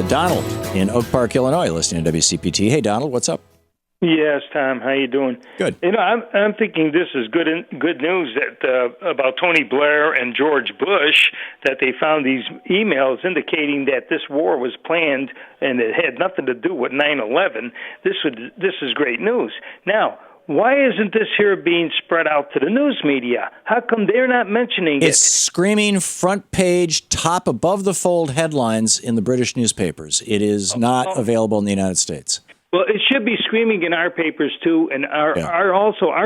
Donald in Oak Park, Illinois, listening to WCPT. Hey, Donald, what's up? Yes, Tom. How you doing? Good. You know, I'm thinking this is good news that about Tony Blair and George Bush, that they found these emails indicating that this war was planned and it had nothing to do with 9/11. This is great news. Now, why isn't this here being spread out to the news media? How come they're not mentioning it? It's screaming front page, top above the fold headlines in the British newspapers. It is not available in the United States. Well, it should be screaming in our papers, too, and our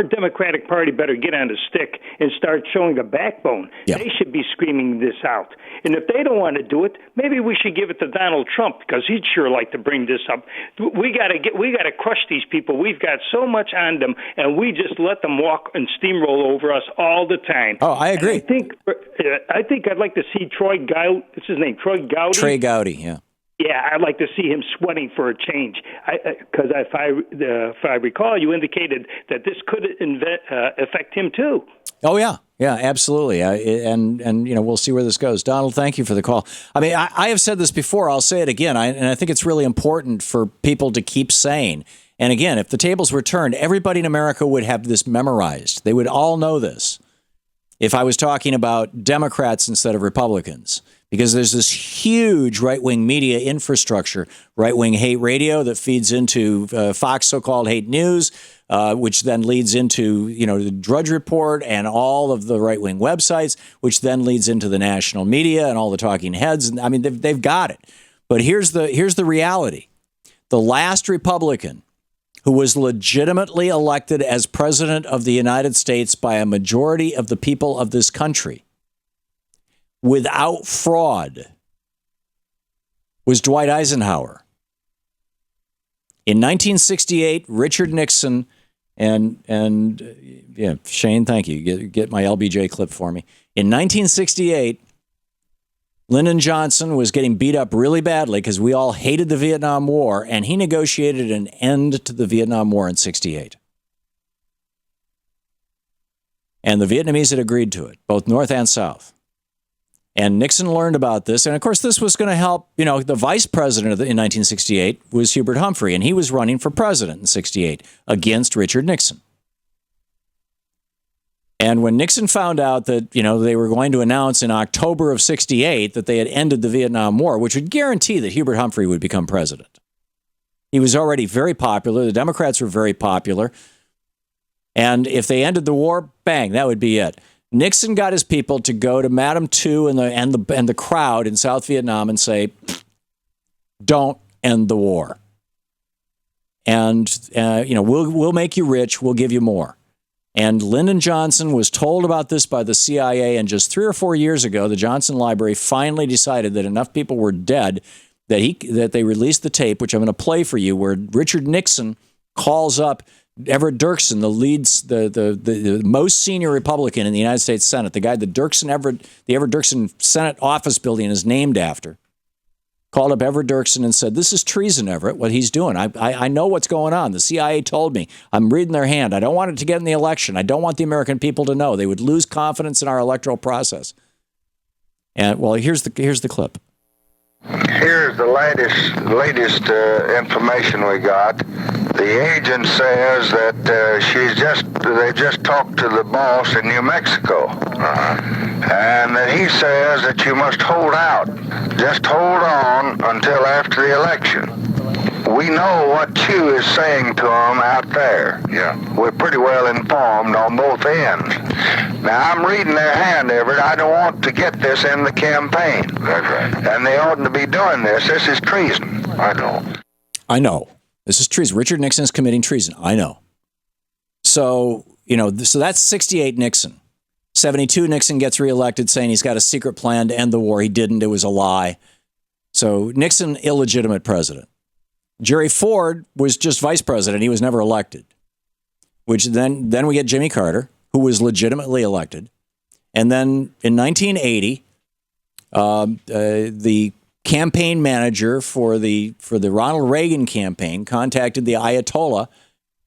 Democratic Party better get on the stick and start showing the backbone. Yeah. They should be screaming this out. And if they don't want to do it, maybe we should give it to Donald Trump, because he'd sure like to bring this up. We got to crush these people. We've got so much on them, and we just let them walk and steamroll over us all the time. Oh, I agree. I think I'd like to see Troy Gowdy. What's his name? Troy Gowdy? Trey Gowdy, yeah. Yeah, I'd like to see him sweating for a change. Because if I recall, you indicated that this could affect him too. Oh yeah, absolutely. And we'll see where this goes. Donald, thank you for the call. I mean, I have said this before. I'll say it again. And I think it's really important for people to keep saying. And again, if the tables were turned, everybody in America would have this memorized. They would all know this. If I was talking about Democrats instead of Republicans. Because there's this huge right-wing media infrastructure, right-wing hate radio that feeds into Fox so-called hate news, which then leads into, the Drudge Report and all of the right-wing websites, which then leads into the national media and all the talking heads. And I mean, they've got it. But here's the reality. The last Republican who was legitimately elected as president of the United States by a majority of the people of this country without fraud was Dwight Eisenhower. In 1968, Richard Nixon and Shane, thank you. Get my LBJ clip for me. In 1968, Lyndon Johnson was getting beat up really badly because we all hated the Vietnam War, and he negotiated an end to the Vietnam War in 68. And the Vietnamese had agreed to it, both North and South. And Nixon learned about this. And, of course, this was going to help, the vice president in 1968 was Hubert Humphrey, and he was running for president in 68 against Richard Nixon. And when Nixon found out that, they were going to announce in October of 68 that they had ended the Vietnam War, which would guarantee that Hubert Humphrey would become president. He was already very popular. The Democrats were very popular. And if they ended the war, bang, that would be it. Nixon got his people to go to Madame Tu and the crowd in South Vietnam and say, "Don't end the war, and we'll make you rich. We'll give you more." And Lyndon Johnson was told about this by the CIA, and just 3 or 4 years ago, the Johnson Library finally decided that enough people were dead that they released the tape, which I'm going to play for you, where Richard Nixon calls up Everett Dirksen, the most senior Republican in the United States Senate, the guy the Everett Dirksen Senate office building is named after, called up Everett Dirksen and said, "This is treason, Everett, what he's doing. I know what's going on. The CIA told me. I'm reading their hand. I don't want it to get in the election. I don't want the American people to know. They would lose confidence in our electoral process." And, well, here's the clip. Here's the latest information we got. The agent says that they just talked to the boss in New Mexico, and that he says that you must hold out, just hold on until after the election. We know what Q is saying to them out there. Yeah, we're pretty well informed on both ends. Now, I'm reading their hand, Everett. I don't want to get this in the campaign. That's right. And they oughtn't to be doing this. This is treason. I know. This is treason. Richard Nixon is committing treason. I know. So, so that's 68 Nixon. 72 Nixon gets reelected saying he's got a secret plan to end the war. He didn't. It was a lie. So Nixon, illegitimate president. Jerry Ford was just vice president. He was never elected. Which then we get Jimmy Carter, who was legitimately elected. And then in 1980, the campaign manager for the Ronald Reagan campaign contacted the Ayatollah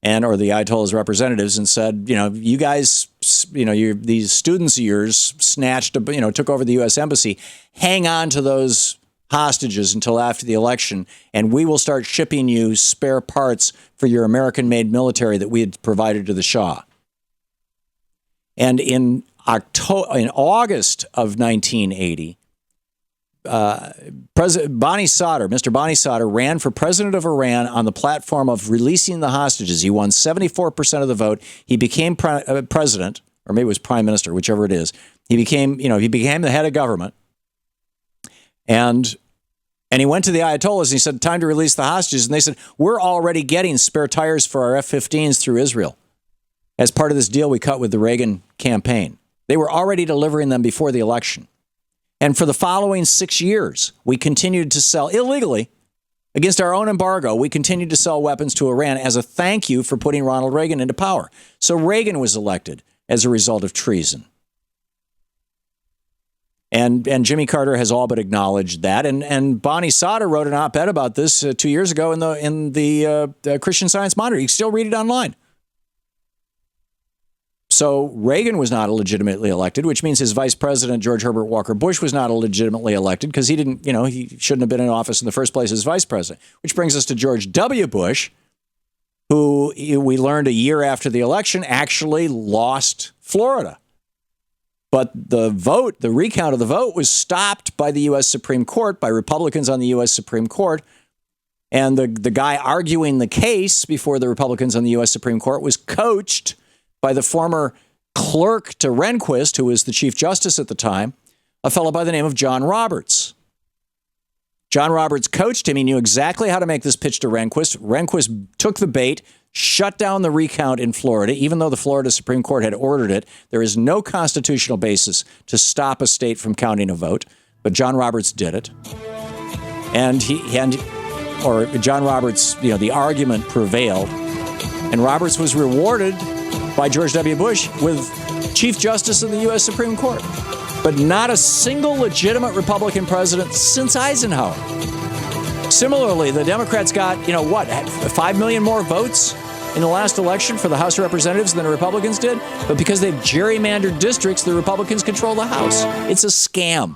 or the Ayatollah's representatives and said, you guys, these students of yours took over the U.S. embassy. Hang on to those hostages until after the election, and we will start shipping you spare parts for your American-made military that we had provided to the Shah. And in August of 1980, President Mr. Bonnie Sadr ran for president of Iran on the platform of releasing the hostages. He won 74% of the vote. He became president, or maybe it was prime minister, whichever it is. He became the head of government. And he went to the Ayatollahs and he said, time to release the hostages. And they said, we're already getting spare tires for our F-15s through Israel as part of this deal we cut with the Reagan campaign. They were already delivering them before the election. And for the following 6 years, we continued to sell illegally against our own embargo. We continued to sell weapons to Iran as a thank you for putting Ronald Reagan into power. So Reagan was elected as a result of treason. And Jimmy Carter has all but acknowledged that. And Bonnie Sadr wrote an op-ed about this 2 years ago in the Christian Science Monitor. You can still read it online. So Reagan was not illegitimately elected, which means his vice president, George Herbert Walker Bush, was not illegitimately elected because he shouldn't have been in office in the first place as vice president. Which brings us to George W. Bush, who we learned a year after the election actually lost Florida. But the recount of the vote was stopped by the U.S. Supreme Court, by Republicans on the U.S. Supreme Court. And the guy arguing the case before the Republicans on the U.S. Supreme Court was coached by the former clerk to Rehnquist, who was the Chief Justice at the time, a fellow by the name of John Roberts. John Roberts coached him. He knew exactly how to make this pitch to Rehnquist. Rehnquist took the bait, shut down the recount in Florida, even though the Florida Supreme Court had ordered it. There is no constitutional basis to stop a state from counting a vote, but John Roberts did it. John Roberts, the argument prevailed, and Roberts was rewarded by George W. Bush with Chief Justice of the U.S. Supreme Court. But not a single legitimate Republican president since Eisenhower. Similarly, the Democrats got, 5 million more votes in the last election for the House of Representatives than the Republicans did. But because they've gerrymandered districts, the Republicans control the House. It's a scam.